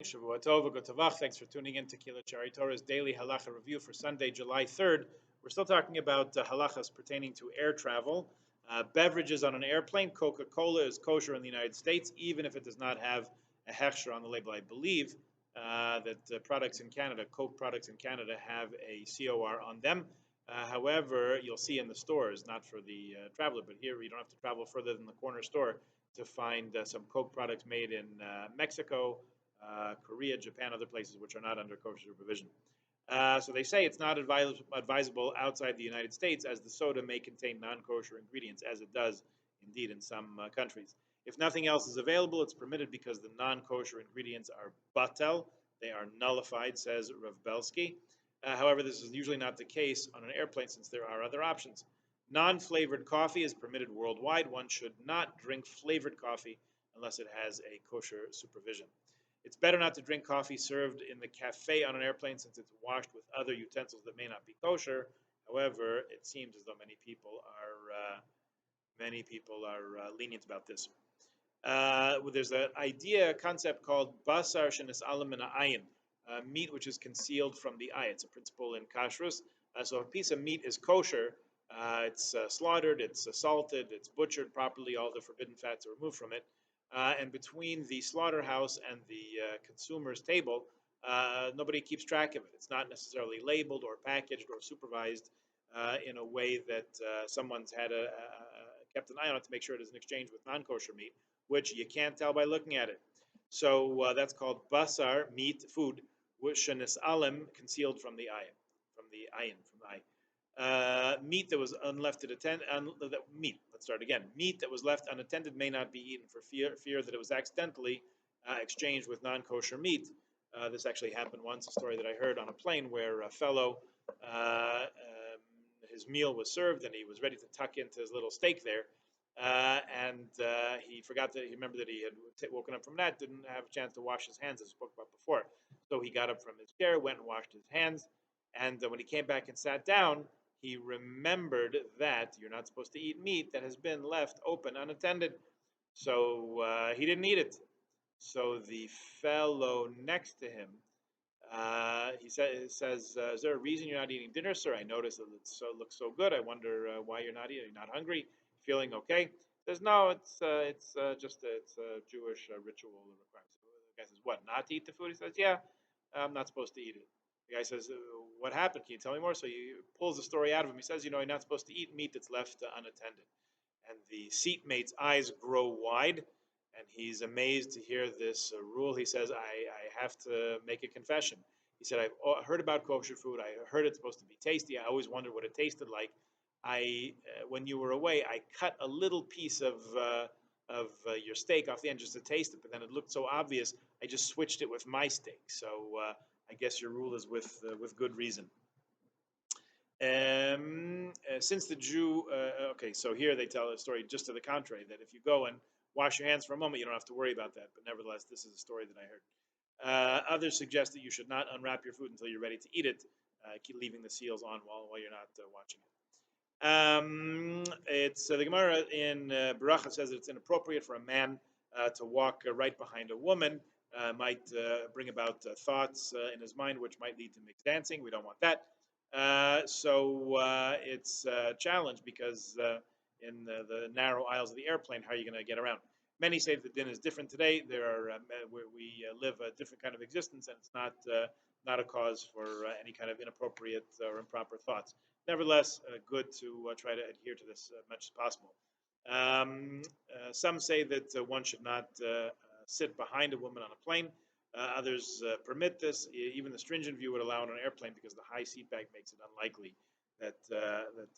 Shavua Tov, Good Tavach. Thanks for tuning in to Kila Chari Torah's daily halacha review for Sunday, July 3rd. We're still talking about halachas pertaining to air travel. Beverages on an airplane. Coca-Cola is kosher in the United States, even if it does not have a hechsher on the label. I believe that products in Canada, Coke products in Canada, have a COR on them. However, you'll see in the stores, not for the traveler, but here you don't have to travel further than the corner store to find some Coke products made in Mexico, Korea, Japan, other places which are not under kosher supervision. So they say it's not advisable outside the United States, as the soda may contain non-kosher ingredients, as it does indeed in some countries. If nothing else is available, it's permitted because the non-kosher ingredients are batel, they are nullified, says Rav Belsky. However, this is usually not the case on an airplane since there are other options. Non-flavored coffee is permitted worldwide. One should not drink flavored coffee unless it has a kosher supervision. It's better not to drink coffee served in the cafe on an airplane since it's washed with other utensils that may not be kosher. However, it seems as though many people are lenient about this. There's an idea, a concept called basar shenis alam min ayin, meat which is concealed from the eye. It's a principle in kashrus. So if a piece of meat is kosher, it's slaughtered, it's salted, it's butchered properly, all the forbidden fats are removed from it. And between the slaughterhouse and the consumer's table, nobody keeps track of it. It's not necessarily labeled or packaged or supervised in a way that someone's had kept an eye on it to make sure it isn't exchanged with non-kosher meat, which you can't tell by looking at it. So that's called basar, meat, food, shenis alim, concealed from the eye, from the ayin, from the eye. Meat that was meat. Let's start again. Meat that was left unattended may not be eaten for fear that it was accidentally exchanged with non-kosher meat. This actually happened once. A story that I heard on a plane where a fellow, his meal was served and he was ready to tuck into his little steak there, and he forgot that he remembered that he had woken up from that, didn't have a chance to wash his hands, as we spoke about before. So he got up from his chair, went and washed his hands, and when he came back and sat down, he remembered that you're not supposed to eat meat that has been left open unattended. So he didn't eat it. So the fellow next to him, he says, "Is there a reason you're not eating dinner, sir? I noticed that it looks so good. I wonder why you're not eating. You're not hungry? Feeling okay?" He says, "No, it's just it's a Jewish ritual requirement." So the guy says, "What? Not to eat the food?" He says, "Yeah, I'm not supposed to eat it." The guy says, "What happened? Can you tell me more?" So he pulls the story out of him. He says, "You're not supposed to eat meat that's left unattended." And the seatmate's eyes grow wide, and he's amazed to hear this rule. He says, I have to make a confession. He said, "I've heard about kosher food. I heard it's supposed to be tasty. I always wondered what it tasted like. When you were away, I cut a little piece of your steak off the end just to taste it, but then it looked so obvious, I just switched it with my steak. So I guess your rule is with good reason." Since the Jew, okay, so here they tell a story just to the contrary, that if you go and wash your hands for a moment, you don't have to worry about that. But nevertheless, this is a story that I heard. Others suggest that you should not unwrap your food until you're ready to eat it, keep leaving the seals on while you're not watching it. It's the Gemara in Baracha says that it's inappropriate for a man to walk right behind a woman. Might bring about thoughts in his mind which might lead to mixed dancing. We don't want that. So it's a challenge because in the narrow aisles of the airplane, how are you going to get around? Many say that the din is different today. There are we live a different kind of existence, and it's not a cause for any kind of inappropriate or improper thoughts. Nevertheless, good to try to adhere to this as much as possible. Some say that one should not sit behind a woman on a plane. Others permit this. Even the stringent view would allow it on an airplane because the high seat back makes it unlikely that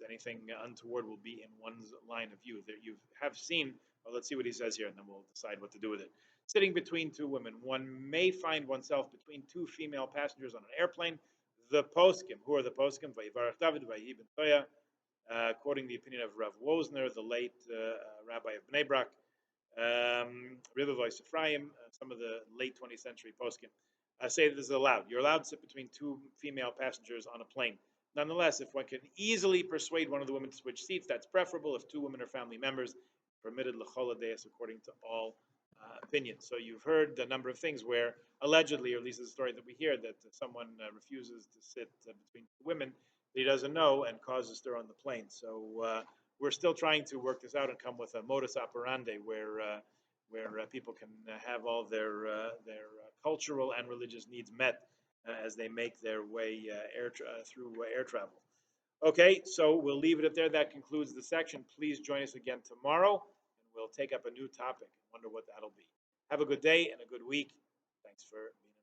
anything untoward will be in one's line of view. There you have seen. Well, let's see what he says here, and then we'll decide what to do with it. Sitting between two women, one may find oneself between two female passengers on an airplane. The poskim, who are the poskim? Vayivarach David, Vayiben Toya, quoting the opinion of Rav Wozner, the late rabbi of Bnei Brak. River Voice Ephraim, some of the late 20th century poskim say that this is allowed. You're allowed to sit between two female passengers on a plane. Nonetheless, if one can easily persuade one of the women to switch seats, that's preferable. If two women are family members, permitted l'chol hadeis according to all opinion. So you've heard a number of things where allegedly, or at least the story that we hear, that someone refuses to sit between two women that he doesn't know and causes stir on the plane. So we're still trying to work this out and come with a modus operandi where people can have all their cultural and religious needs met as they make their way through air travel. Okay, so we'll leave it at there. That concludes the section. Please join us again tomorrow, and we'll take up a new topic. Wonder what that'll be. Have a good day and a good week. Thanks for being.